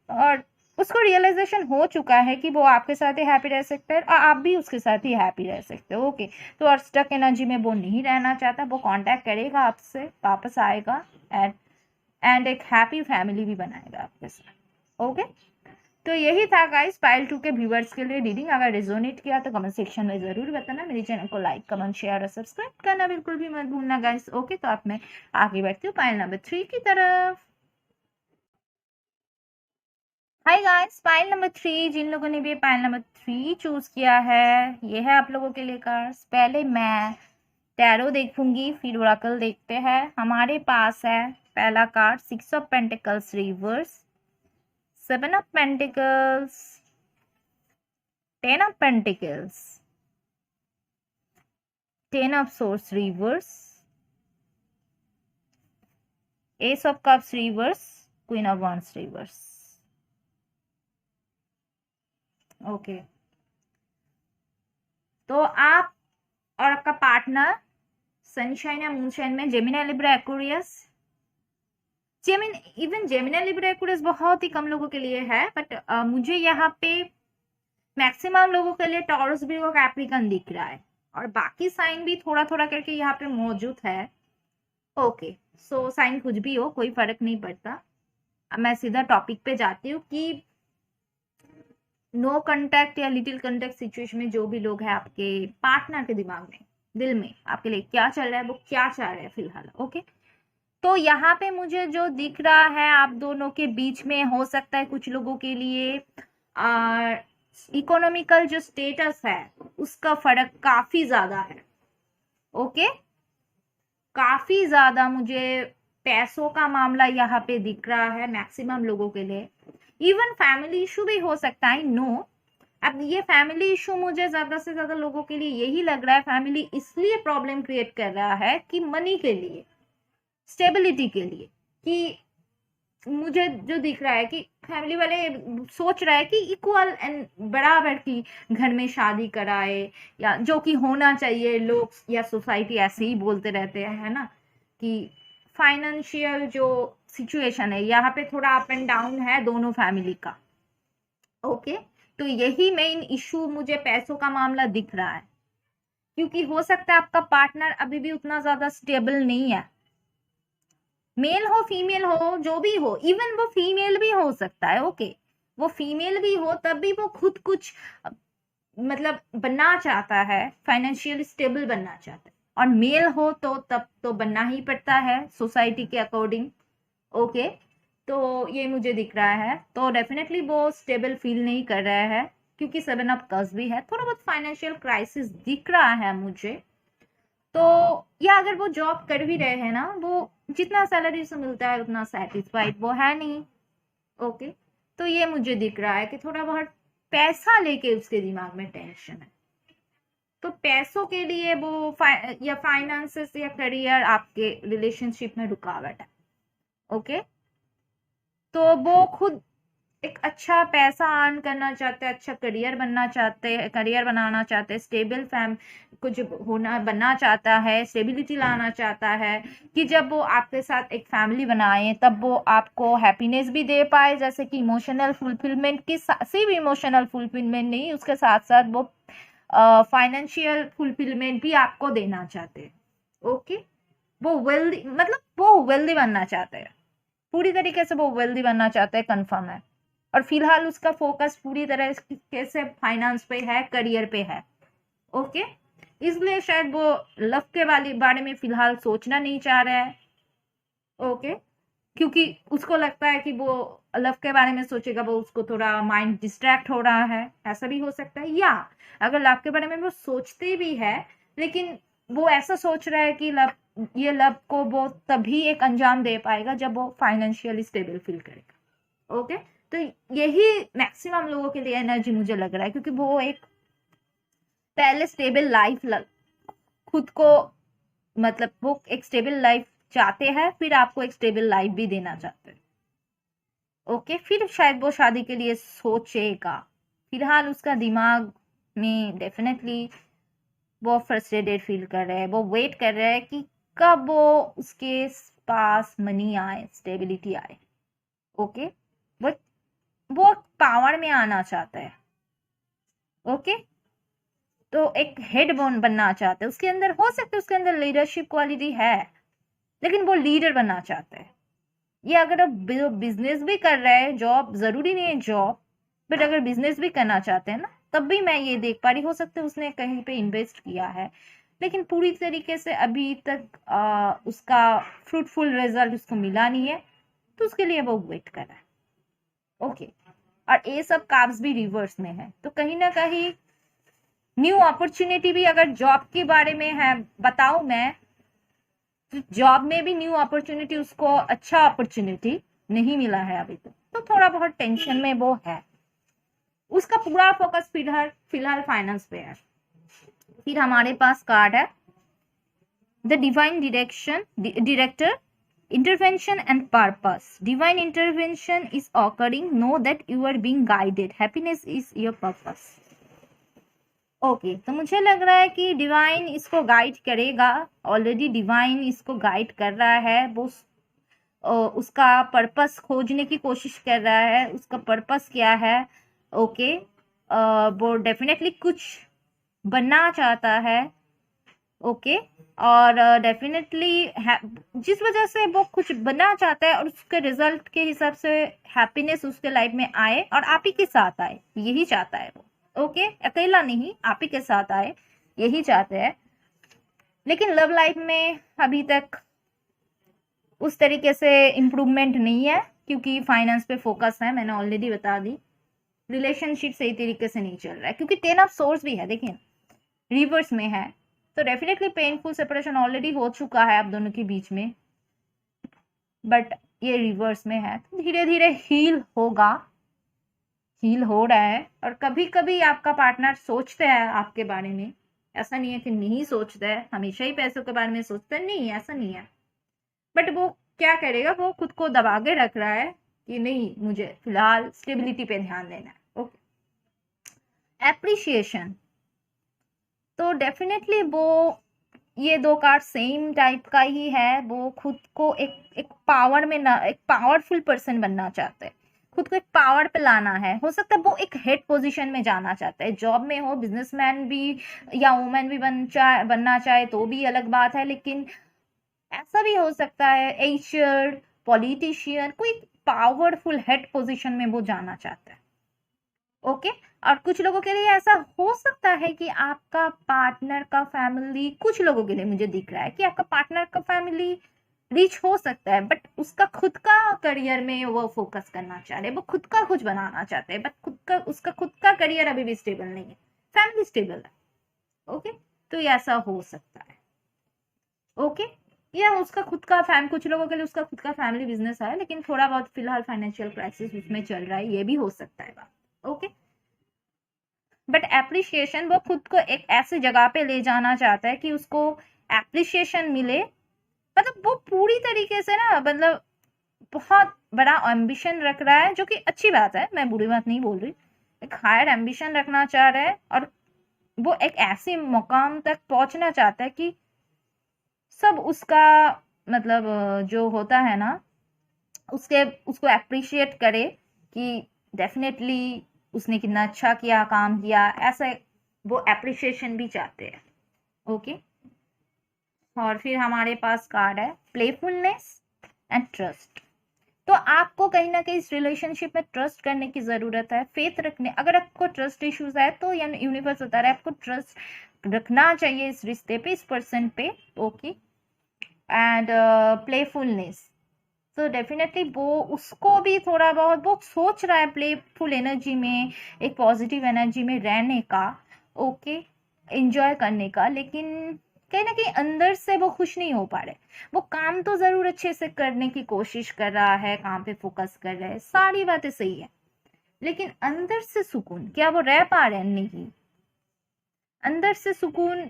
और उसको रियलाइजेशन हो चुका है कि वो आपके साथ ही हैप्पी रह सकता है और आप भी उसके साथ ही हैप्पी रह सकते हो। ओके, तो और स्टक एनर्जी में वो नहीं रहना चाहता, वो कांटेक्ट करेगा आपसे, वापस आएगा एंड एक हैप्पी फैमिली भी बनाएगा आपके साथ। ओके, तो यही था गाइस पाइल 2 के व्यूअर्स के लिए रीडिंग। अगर रिजोनेट किया तो कमेंट सेक्शन में जरूर बताना। मेरे चैनल को लाइक, कमेंट, शेयर और सब्सक्राइब करना बिल्कुल भी मत भूलना गाइस। ओके, तो अब मैं आगे बढ़ती हूँ पाइल नंबर 3 की तरफ। हाय गाइस, पाइल नंबर 3, जिन लोगों ने भी पाइल नंबर 3 चूज किया है, ये है आप लोगों के लिए कार्ड्स। पहले मैं टैरो देखूंगी, फिर ओरेकल देखते हैं। हमारे पास है पहला card 6 of pentacles reverse, 7 of pentacles, 10 of Pentacles, 10 of Swords reverse, Ace of Cups reverse, Queen of Wands reverse. Okay, तो आप और आपका पार्टनर सनशाइन या मूनशाइन में Gemini, Libra, Aquarius, Gemini, Libra, Aquarius बहुत ही कम लोगों के लिए है, बट मुझे यहाँ पे मैक्सिमम लोगों के लिए टॉरस, virgo, कैप्रिकन दिख रहा है, और बाकी साइन भी थोड़ा थोड़ा करके यहाँ पे मौजूद है। ओके, सो साइन कुछ भी हो, कोई फर्क नहीं पड़ता। अब मैं सीधा टॉपिक पे जाती हूँ कि नो कांटेक्ट या लिटिल कांटेक्ट सिचुएशन में जो भी लोग हैं आपके पार्टनर के दिमाग में, दिल में आपके लिए क्या चल रहा है, वो क्या चाह रहे हैं फिलहाल। ओके, तो यहाँ पे मुझे जो दिख रहा है आप दोनों के बीच में, हो सकता है कुछ लोगों के लिए इकोनॉमिकल जो स्टेटस है उसका फर्क काफी ज्यादा है। ओके, काफी ज्यादा मुझे पैसों का मामला यहाँ पे दिख रहा है मैक्सिमम लोगों के लिए। इवन फैमिली इशू भी हो सकता है, नो। अब ये फैमिली इशू मुझे ज्यादा से ज्यादा लोगों के लिए यही लग रहा है, फैमिली इसलिए प्रॉब्लम क्रिएट कर रहा है कि मनी के लिए, स्टेबिलिटी के लिए, कि मुझे जो दिख रहा है कि फैमिली वाले सोच रहा है कि इक्वल एंड बराबर की घर में शादी कराए, या जो कि होना चाहिए, लोग या सोसाइटी ऐसे ही बोलते रहते हैं, है ना, कि फाइनेंशियल जो सिचुएशन है यहाँ पे थोड़ा अप एंड डाउन है दोनों फैमिली का। ओके, तो यही मेन इशू मुझे पैसों का मामला दिख रहा है, क्योंकि हो सकता है आपका पार्टनर अभी भी उतना ज्यादा स्टेबल नहीं है, मेल हो फीमेल हो जो भी हो, इवन वो फीमेल भी हो सकता है। ओके, वो फीमेल भी हो तब भी वो खुद कुछ मतलब बनना चाहता है, फाइनेंशियल स्टेबल बनना चाहता है, और मेल हो तो तब तो बनना ही पड़ता है सोसाइटी के अकॉर्डिंग। ओके, तो ये मुझे दिख रहा है, तो डेफिनेटली वो स्टेबल फील नहीं कर रहा है, क्योंकि 7 ऑफ कप्स भी है, थोड़ा बहुत फाइनेंशियल क्राइसिस दिख रहा है मुझे। तो या अगर वो जॉब कर भी रहे हैं ना, वो जितना सैलरी से मिलता है उतना सेटिस्फाइड वो है नहीं। ओके, तो ये मुझे दिख रहा है कि थोड़ा बहुत पैसा लेके उसके दिमाग में टेंशन है, तो पैसों के लिए वो या फाइनेंसेस या करियर आपके रिलेशनशिप में रुकावट है। ओके, तो वो खुद एक अच्छा पैसा अर्न करना चाहते हैं, अच्छा करियर बनना चाहते हैं, करियर बनाना चाहते हैं, स्टेबल कुछ होना बनना चाहता है, स्टेबिलिटी लाना चाहता है, कि जब वो आपके साथ एक फैमिली बनाए तब वो आपको हैप्पीनेस भी दे पाए, जैसे कि इमोशनल फुलफिलमेंट की, सिर्फ इमोशनल फुलफिलमेंट नहीं, उसके साथ साथ वो फाइनेंशियल फुलफिलमेंट भी आपको देना चाहते हैं। ओके, वो वेल्दी, मतलब वो वेल्दी बनना चाहते हैं, पूरी तरीके से वो वेल्दी बनना चाहते हैं, कंफर्म है। और फिलहाल उसका फोकस पूरी तरह से फाइनेंस पे है, करियर पे है। ओके, इसलिए शायद वो लव के बारे में फिलहाल सोचना नहीं चाह रहा है। ओके, क्योंकि उसको लगता है कि वो लव के बारे में सोचेगा वो उसको थोड़ा माइंड डिस्ट्रैक्ट हो रहा है, ऐसा भी हो सकता है। या अगर लव के बारे में वो सोचते भी है, लेकिन वो ऐसा सोच रहा है कि ये लव को वो तभी एक अंजाम दे पाएगा जब वो फाइनेंशियली स्टेबल फील करेगा। ओके, तो यही मैक्सिमम लोगों के लिए एनर्जी मुझे लग रहा है, क्योंकि वो एक पहले स्टेबल लाइफ खुद को, मतलब वो एक स्टेबल लाइफ चाहते हैं, फिर आपको एक स्टेबल लाइफ भी देना चाहते हैं। ओके, फिर शायद वो शादी के लिए सोचेगा, फिलहाल उसका दिमाग में डेफिनेटली वो फ्रस्ट्रेटेड फील कर रहा है, वो वेट कर रहा है कि कब वो उसके पास मनी आए, स्टेबिलिटी आए। ओके, वो वो पावर में आना चाहता है। ओके, तो एक हेड बनना चाहता है, उसके अंदर हो सकता है उसके अंदर लीडरशिप क्वालिटी है, लेकिन वो लीडर बनना चाहता है। ये अगर आप बिजनेस भी कर रहे हैं, जॉब जरूरी नहीं है जॉब, बट अगर बिजनेस भी करना चाहते हैं ना, तब भी मैं ये देख पा रही, हो सकता है उसने कहीं पे इन्वेस्ट किया है, लेकिन पूरी तरीके से अभी तक उसका फ्रूटफुल रिजल्ट उसको मिला नहीं है, तो उसके लिए वो वेट कर रहा है। ओके, और ये सब काब्स भी रिवर्स में है, तो कहीं ना कहीं न्यू अपॉर्चुनिटी भी, अगर जॉब के बारे में है बताऊं मैं, तो जॉब में भी न्यू अपॉर्चुनिटी उसको अच्छा अपॉर्चुनिटी नहीं मिला है अभी तक, तो थोड़ा बहुत टेंशन में वो है। उसका पूरा फोकस फिलहाल फिलहाल फाइनेंस पे है। फिर हमारे पास कार्ड है the divine director, intervention and purpose. Divine intervention is occurring. Know that you are being guided. Happiness is your purpose. Okay, तो मुझे लग रहा है कि डिवाइन इसको गाइड करेगा, ऑलरेडी डिवाइन इसको गाइड कर रहा है। वो उसका पर्पस खोजने की कोशिश कर रहा है, उसका पर्पस क्या है। ओके, वो डेफिनेटली कुछ बनना चाहता है। ओके, और डेफिनेटली जिस वजह से वो कुछ बनना चाहता है और उसके रिजल्ट के हिसाब से हैप्पीनेस उसके लाइफ में आए और आप ही के साथ आए, यही चाहता है वो। ओके, अकेला नहीं, आप ही के साथ आए, यही चाहते हैं। लेकिन लव लाइफ में अभी तक उस तरीके से इम्प्रूवमेंट नहीं है, क्योंकि फाइनेंस पे फोकस है, मैंने ऑलरेडी बता दी। रिलेशनशिप सही तरीके से नहीं चल रहा है, क्योंकि 10 ऑफ सोर्स भी है, देखिए रिवर्स में है, तो डेफिनेटली पेनफुल सेपरेशन ऑलरेडी हो चुका है आप दोनों के बीच में, बट ये रिवर्स में है, तो धीरे धीरे हील होगा, हील हो रहा है। और कभी कभी आपका पार्टनर सोचता है आपके बारे में, ऐसा नहीं है कि नहीं सोचता है, हमेशा ही पैसों के बारे में सोचता है, नहीं ऐसा नहीं है, बट वो क्या करेगा, वो खुद को दबा के रख रहा है कि नहीं, मुझे फिलहाल स्टेबिलिटी पे ध्यान देना है। ओके, एप्रिशिएशन, तो डेफिनेटली वो, ये दो कार्ड सेम टाइप का ही है। वो खुद को एक पावर में ना, एक पावरफुल पर्सन बनना चाहते हैं, खुद को एक पावर पे लाना है। हो सकता है वो एक हेड पोजीशन में जाना चाहता है, जॉब में हो, बिजनेसमैन भी या वुमेन भी बनना चाहे तो भी अलग बात है, लेकिन ऐसा भी हो सकता है एचआर, पॉलिटिशियन, कोई पावरफुल हेड पोजीशन में वो जाना चाहता है। ओके, और कुछ लोगों के लिए ऐसा हो सकता है कि आपका पार्टनर का फैमिली, कुछ लोगों के लिए मुझे दिख रहा है कि आपका पार्टनर का फैमिली रिच हो सकता है, बट उसका खुद का करियर में वो फोकस करना चाह रहे हैं, वो खुद का कुछ बनाना चाहते हैं, बट उसका खुद का करियर अभी भी स्टेबल नहीं है, फैमिली स्टेबल है। ओके, तो ये ऐसा हो सकता है। ओके, या उसका खुद का कुछ लोगों के लिए उसका खुद का फैमिली बिजनेस है, लेकिन थोड़ा बहुत फिलहाल फाइनेंशियल क्राइसिस उसमें चल रहा है, ये भी हो सकता है बात। ओके, बट एप्रिशिएशन, वो खुद को एक ऐसी जगह पे ले जाना चाहता है कि उसको एप्रिशिएशन मिले, मतलब वो पूरी तरीके से ना, मतलब बहुत बड़ा एम्बिशन रख रहा है, जो कि अच्छी बात है, मैं बुरी बात नहीं बोल रही, एक हायर एम्बिशन रखना चाह रहा है, और वो एक ऐसे मुकाम तक पहुंचना चाहता है कि सब उसका, मतलब जो होता है ना, उसको अप्रिशिएट करे कि डेफिनेटली उसने कितना अच्छा किया, काम किया, ऐसा वो अप्रिशिएशन भी चाहते हैं। ओके, और फिर हमारे पास कार्ड है प्लेफुलनेस एंड ट्रस्ट। तो आपको कहीं ना कहीं इस रिलेशनशिप में ट्रस्ट करने की जरूरत है, फेथ रखने। अगर आपको ट्रस्ट इश्यूज है तो यूनिवर्स बता रहा है आपको ट्रस्ट रखना चाहिए इस रिश्ते पे, इस पर्सन पे। ओके, एंड प्लेफुलनेस, तो डेफिनेटली वो, उसको भी थोड़ा बहुत वो सोच रहा है प्लेफुल एनर्जी में, एक पॉजिटिव एनर्जी में रहने का, ओके, एंजॉय करने का, लेकिन कहीं ना कहीं अंदर से वो खुश नहीं हो पा रहे। वो काम तो जरूर अच्छे से करने की कोशिश कर रहा है, काम पे फोकस कर रहा है, सारी बातें सही है, लेकिन अंदर से सुकून, क्या वो रह पा रहे हैं? नहीं, अंदर से सुकून,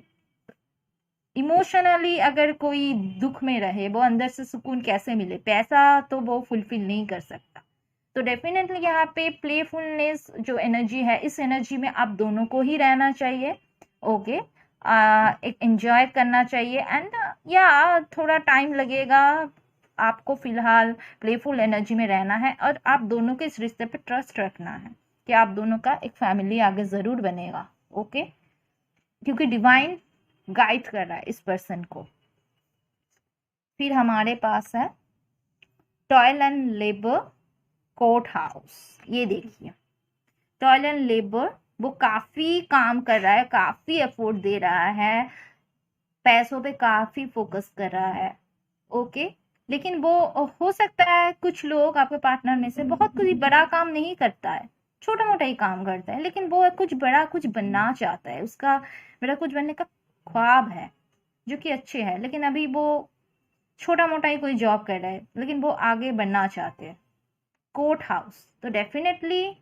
इमोशनली अगर कोई दुख में रहे, वो अंदर से सुकून कैसे मिले? पैसा तो वो फुलफिल नहीं कर सकता, तो डेफिनेटली यहाँ पे प्लेफुलनेस जो एनर्जी है, इस एनर्जी में आप दोनों को ही रहना चाहिए। ओके, एक एंजॉय करना चाहिए एंड या थोड़ा टाइम लगेगा, आपको फिलहाल प्लेफुल एनर्जी में रहना है और आप दोनों के इस रिश्ते पे ट्रस्ट रखना है कि आप दोनों का एक फैमिली आगे ज़रूर बनेगा। ओके, क्योंकि डिवाइन गाइड कर रहा है इस पर्सन को। फिर हमारे पास है toil and labour court house. ये देखिए, टॉयल एंड लेबर, वो काफ़ी काम कर रहा है, काफ़ी एफर्ट दे रहा है, पैसों पे काफ़ी फोकस कर रहा है। ओके, लेकिन वो हो सकता है कुछ लोग आपके पार्टनर में से बहुत कुछ बड़ा काम नहीं करता है, छोटा मोटा ही काम करता है, लेकिन वो कुछ बड़ा कुछ बनना चाहता है, उसका बड़ा कुछ बनने का ख्वाब है जो कि अच्छे है, लेकिन अभी वो छोटा मोटा ही कोई जॉब कर रहा है, लेकिन वो आगे बढ़ना चाहते हैं। कोर्ट हाउस, तो डेफिनेटली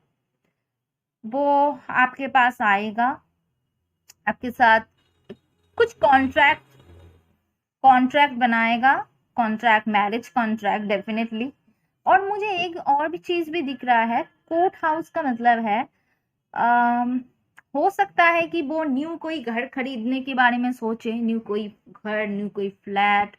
वो आपके पास आएगा, आपके साथ कुछ कॉन्ट्रैक्ट बनाएगा, कॉन्ट्रैक्ट, मैरिज कॉन्ट्रैक्ट डेफिनेटली। और मुझे एक और भी चीज भी दिख रहा है, कोर्ट हाउस का मतलब है हो सकता है कि वो न्यू कोई घर खरीदने के बारे में सोचे, न्यू कोई घर, न्यू कोई फ्लैट,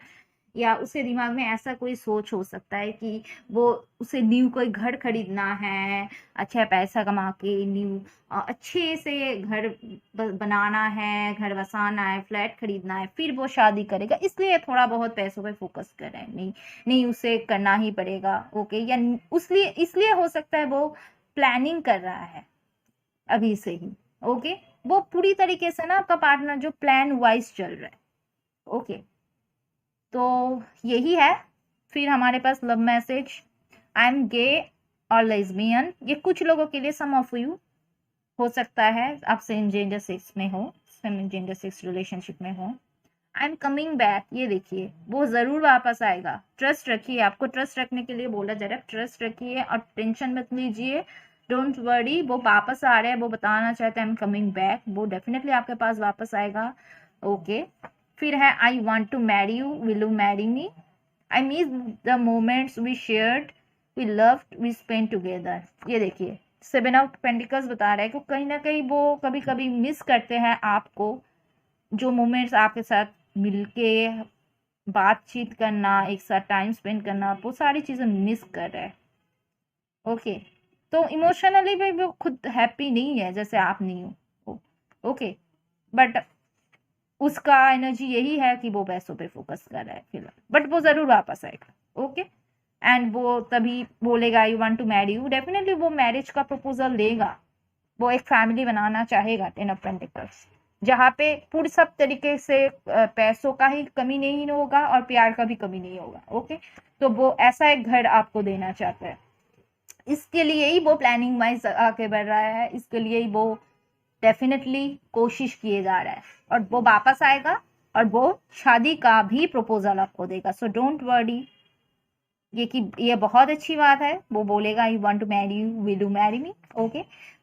या उसके दिमाग में ऐसा कोई सोच हो सकता है कि वो उसे न्यू कोई घर खरीदना है, अच्छा पैसा कमा के न्यू अच्छे से घर बनाना है, घर बसाना है, फ्लैट खरीदना है, फिर वो शादी करेगा, इसलिए थोड़ा बहुत पैसों पे फोकस कर रहे हैं। नहीं उसे करना ही पड़ेगा। ओके, या इसलिए हो सकता है वो प्लानिंग कर रहा है अभी से ही। ओके, वो पूरी तरीके से ना आपका पार्टनर जो प्लान वाइज चल रहा है। ओके, तो यही है। फिर हमारे पास love message, I am gay और लेस्बियन, ये कुछ लोगों के लिए, सम ऑफ यू हो सकता है आप सेम जेंडर सेक्स में हो, सेम जेंडर सेक्स रिलेशनशिप में हो। आई एम कमिंग बैक, ये देखिए वो जरूर वापस आएगा, ट्रस्ट रखिए, आपको ट्रस्ट रखने के लिए बोला जा रहा है, ट्रस्ट रखिए और टेंशन मत लीजिए, डोंट वरी, वो वापस आ रहे हैं, वो बताना चाहते हैं आई एम कमिंग बैक, वो डेफिनेटली आपके पास वापस आएगा। ओके, फिर है I want to marry you, will you marry me, I miss the moments we shared, we loved, we spend together. ये देखिए 7 ऑफ पेंटिकल्स बता रहा है कि कहीं ना कहीं वो कभी कभी मिस करते हैं आपको, जो मोमेंट्स आपके साथ मिलके बातचीत करना, एक साथ टाइम स्पेंड करना, वो सारी चीजें मिस कर रहे हैं। ओके, तो इमोशनली भी वो खुद हैप्पी नहीं है जैसे आप नहीं हो। ओके, बट उसका एनर्जी यही है कि वो पैसों पे फोकस कर रहा है फिलहाल, बट वो जरूर वापस आएगा। ओके, एंड वो तभी बोलेगा I want to marry you, definitely वो मैरिज का प्रपोजल देगा, वो एक फैमिली बनाना चाहेगा। 10 ऑफ पेंटिकल्स, जहाँ पे पूरी सब तरीके से पैसों का ही कमी नहीं होगा और प्यार का भी कमी नहीं होगा। ओके, तो वो ऐसा एक घर आपको देना चाहता है, इसके लिए ही वो प्लानिंग वाइज आगे बढ़ रहा है, इसके लिए ही वो डेफिनेटली कोशिश किए जा रहा है, और वो वापस आएगा और वो शादी का भी प्रपोजल आपको देगा। सो डोंट वरी, ये बहुत अच्छी बात है, वो बोलेगा I want to marry you, will you marry me. Okay,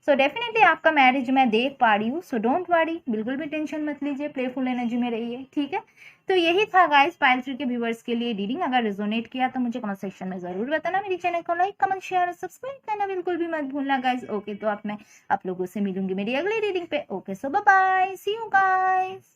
so definitely आपका मैरिज मैं देख पा रही हूँ, सो डोंट वरी, बिल्कुल भी टेंशन मत लीजिए, प्लेफुल एनर्जी में रहिए। ठीक है, तो यही था गाइस पाइल ट्री के व्यूवर्स के लिए रीडिंग। अगर रिजोनेट किया तो मुझे कमेंट सेक्शन में जरूर बताना, मेरे चैनल को लाइक, कमेंट, शेयर और सब्सक्राइब करना बिल्कुल भी मत भूलना गाइस। ओके, तो अब मैं आप लोगों से मिलूंगी मेरी अगली रीडिंग पे। Okay, so bye bye, see you guys.